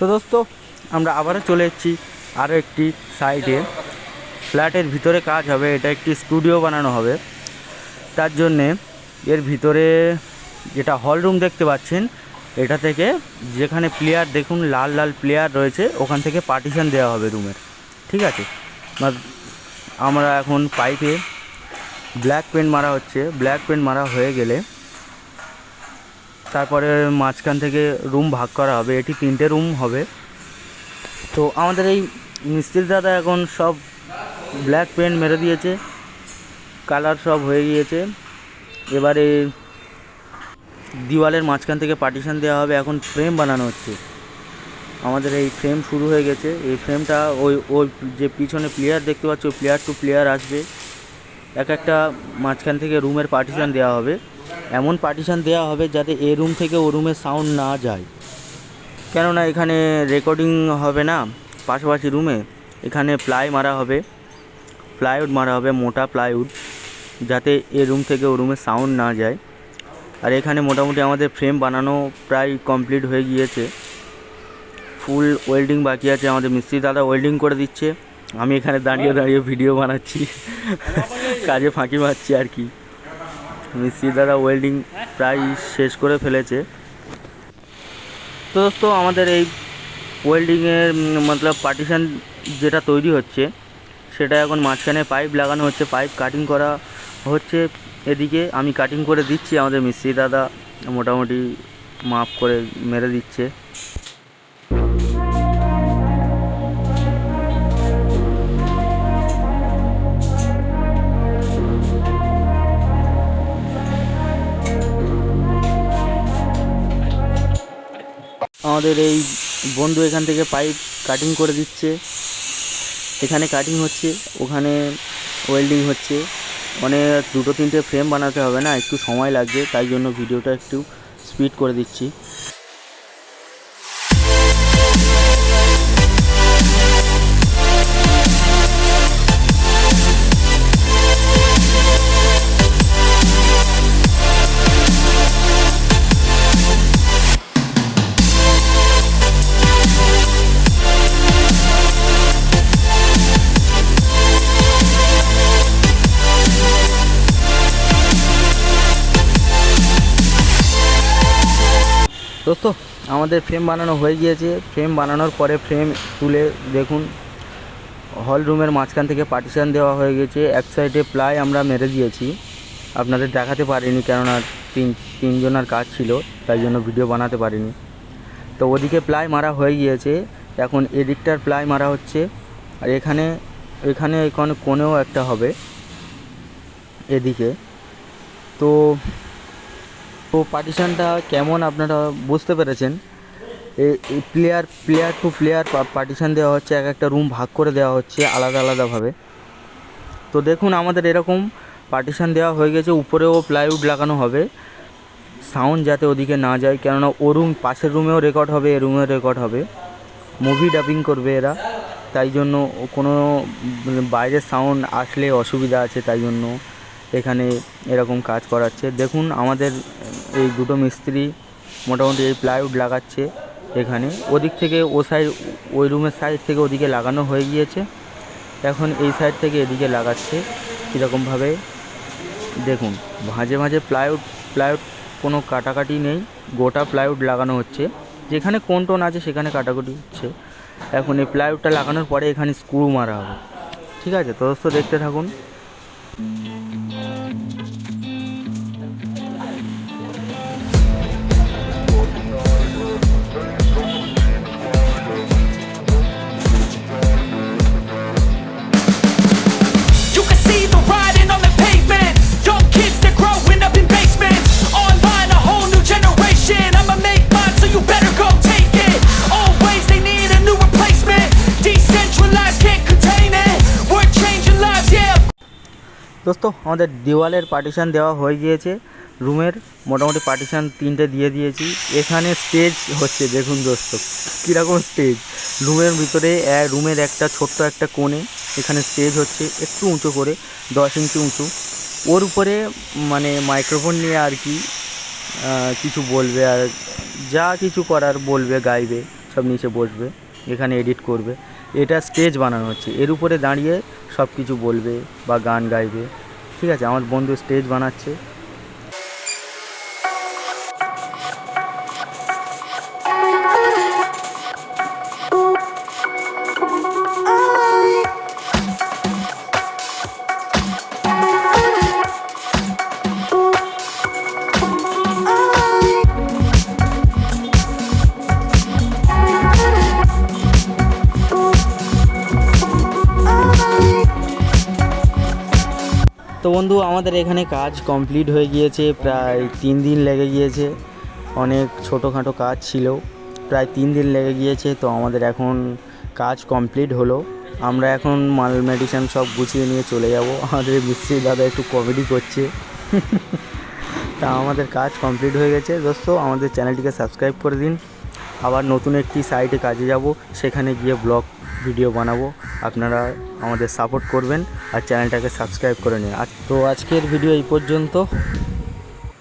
তো দোস্ত আমরা আবারও চলে এসেছি আরও একটি সাইডে। ফ্ল্যাটের ভিতরে কাজ হবে, এটা একটি স্টুডিও বানানো হবে। তার জন্যে এর ভিতরে যেটা হল রুম দেখতে পাচ্ছেন, এটা থেকে যেখানে প্লেয়ার দেখুন লাল লাল প্লেয়ার রয়েছে, ওখান থেকে পার্টিশন দেওয়া হবে রুমের। ঠিক আছে, আমরা এখন পাইপে ব্ল্যাক পেন্ট মারা হচ্ছে। ব্ল্যাক পেন্ট মারা হয়ে গেলে তারপরে মাঝখান থেকে রুম ভাগ করা হবে। এটি 3টে রুম হবে। তো আমাদের এই মিস্ত্রি দাদা এখন সব ব্ল্যাক পেন্ট মেরে দিয়েছে, কালার সব হয়ে গিয়েছে। এবারে দিওয়ালের মাঝখান থেকে পার্টিশন দেওয়া হবে। এখন ফ্রেম বানানো হচ্ছে। আমাদের এই ফ্রেম শুরু হয়ে গেছে। এই ফ্রেমটা ওই ওই যে পিছনে প্লেয়ার দেখতে পাচ্ছ, প্লেয়ার টু প্লেয়ার আসবে। এক একটা মাঝখান থেকে রুমের পার্টিশন দেওয়া হবে। এমন পার্টিশন দেওয়া হবে যাতে এ রুম থেকে ও রুমে সাউন্ড না যায়, কেননা এখানে রেকর্ডিং হবে না। পাশাপাশি রুমে এখানে প্লাই মারা হবে, প্লাইউড মারা হবে, মোটা প্লাইউড, যাতে এ রুম থেকে ও রুমে সাউন্ড না যায়। আর এখানে মোটামুটি আমাদের ফ্রেম বানানো প্রায় কমপ্লিট হয়ে গিয়েছে। ফুল ওয়েল্ডিং বাকি আছে। আমাদের মিস্ত্রি দাদা ওয়েল্ডিং করে দিচ্ছে। আমি এখানে দাঁড়িয়ে দাঁড়িয়ে ভিডিও বানাচ্ছি, কাজে ফাঁকি মারছি আর কি। মিস্ত্রি দাদা ওয়েল্ডিং প্রায় শেষ করে ফেলেছে। তো দোস্ত আমাদের এই ওয়েল্ডিংয়ের মতলব পার্টিশন যেটা তৈরি হচ্ছে, সেটা এখন মাঝখানে পাইপ লাগানো হচ্ছে, পাইপ কাটিং করা হচ্ছে। এদিকে আমি কাটিং করে দিচ্ছি, আমাদের মিস্ত্রি দাদা মোটামুটি মাপ করে মেরে দিচ্ছে। আমাদের এই বন্ধু এখান থেকে পাইপ কাটিং করে দিচ্ছে। এখানে কাটিং হচ্ছে, ওখানে ওয়েল্ডিং হচ্ছে। অনেক 2-3টে ফ্রেম বানাতে হবে না, একটু সময় লাগবে, তাই জন্য ভিডিওটা একটু স্পিড করে দিচ্ছি। দোস্ত আমাদের ফ্রেম বানানো হয়ে গিয়েছে। ফ্রেম বানানোর পরে ফ্রেম তুলে দেখুন হল রুমের মাঝখান থেকে পার্টিশন দেওয়া হয়ে গেছে। এক সাইডে প্লাই আমরা মেরে দিয়েছি, আপনাদের দেখাতে পারিনি, কেননা তিনজনের কাজ ছিল, তাই জন্য ভিডিও বানাতে পারিনি। তো ওদিকে প্লাই মারা হয়ে গিয়েছে, এখন এদিকটার প্লাই মারা হচ্ছে। আর এখানে কোণেও একটা হবে এদিকে। তো পার্টিশনটা কেমন আপনারা বুঝতে পেরেছেন। এই প্লেয়ার টু প্লেয়ার পার্টিশন দেওয়া হচ্ছে, এক একটা রুম ভাগ করে দেওয়া হচ্ছে আলাদা আলাদাভাবে। তো দেখুন আমাদের এরকম পার্টিশন দেওয়া হয়ে গেছে। উপরেও প্লাইউড লাগানো হবে, সাউন্ড যাতে ওদিকে না যায়, কেননা ও রুম পাশের রুমেও রেকর্ড হবে, এ রুমেও রেকর্ড হবে, মুভি ডাবিং করবে এরা। তাই জন্য কোনো বাইরের সাউন্ড আসলে অসুবিধা আছে, তাই জন্য এখানে এরকম কাজ করাচ্ছে। দেখুন আমাদের এই দুটো মিস্ত্রি মোটামুটি এই প্লাইউড লাগাচ্ছে এখানে। ওদিক থেকে ওই রুমের সাইড থেকে ওদিকে লাগানো হয়ে গিয়েছে, এখন এই সাইড থেকে এদিকে লাগাচ্ছে কীরকমভাবে দেখুন। মাঝে মাঝে প্লাইউড কোনো কাটাকাটি নেই, গোটা প্লাইউড লাগানো হচ্ছে। যেখানে কোণ টোন আছে সেখানে কাটাকুটি হচ্ছে। এখন এই প্লাইউডটা লাগানোর পরে এখানে স্ক্রু মারা হবে। ঠিক আছে, তো দোস্ত দেখতে থাকুন। দোস্ত আমাদের দেওয়ালের পার্টিশন দেওয়া হয়ে গিয়েছে। রুমের মোটামুটি পার্টিশন 3টে দিয়ে দিয়েছি। এখানে স্টেজ হচ্ছে, দেখুন দোস্ত কীরকম স্টেজ। রুমের ভিতরে রুমের একটা ছোট্ট একটা কোণে এখানে স্টেজ হচ্ছে, একটু উঁচু করে 10 ইঞ্চি উঁচু। ওর উপরে মানে মাইক্রোফোন নিয়ে আর কি কিছু বলবে, আর যা কিছু করার বলবে, গাইবে, সব নিচে বসবে, এখানে এডিট করবে। এটা স্টেজ বানানো হচ্ছে, এর উপরে দাঁড়িয়ে সব কিছু বলবে বা গান গাইবে। ঠিক আছে, আমার বন্ধু স্টেজ বানাচ্ছে। তো বন্ধু, আমাদের এখানে কাজ কমপ্লিট হয়ে গিয়েছে, প্রায় 3 দিন লেগে গিয়েছে। অনেক ছোটোখাটো কাজ ছিল, প্রায় 3 দিন লেগে গিয়েছে। তো আমাদের এখন কাজ কমপ্লিট হলো। আমরা এখন মাল মেডিসিন সব গুছিয়ে নিয়ে চলে যাব। আমাদের মিস্ত্রি দাদা একটু কমেডি করছে। তা আমাদের কাজ কমপ্লিট হয়ে গেছে দোস্ত, আমাদের চ্যানেলটিকে সাবস্ক্রাইব করে দিন। আবার নতুন একটি সাইটে কাজে যাব, সেখানে গিয়ে ব্লগ ভিডিও বানাবো। আপনারা আমাদের সাপোর্ট করবেন আর চ্যানেলটাকে সাবস্ক্রাইব করে নিন। তো আজকের ভিডিও এই পর্যন্ত।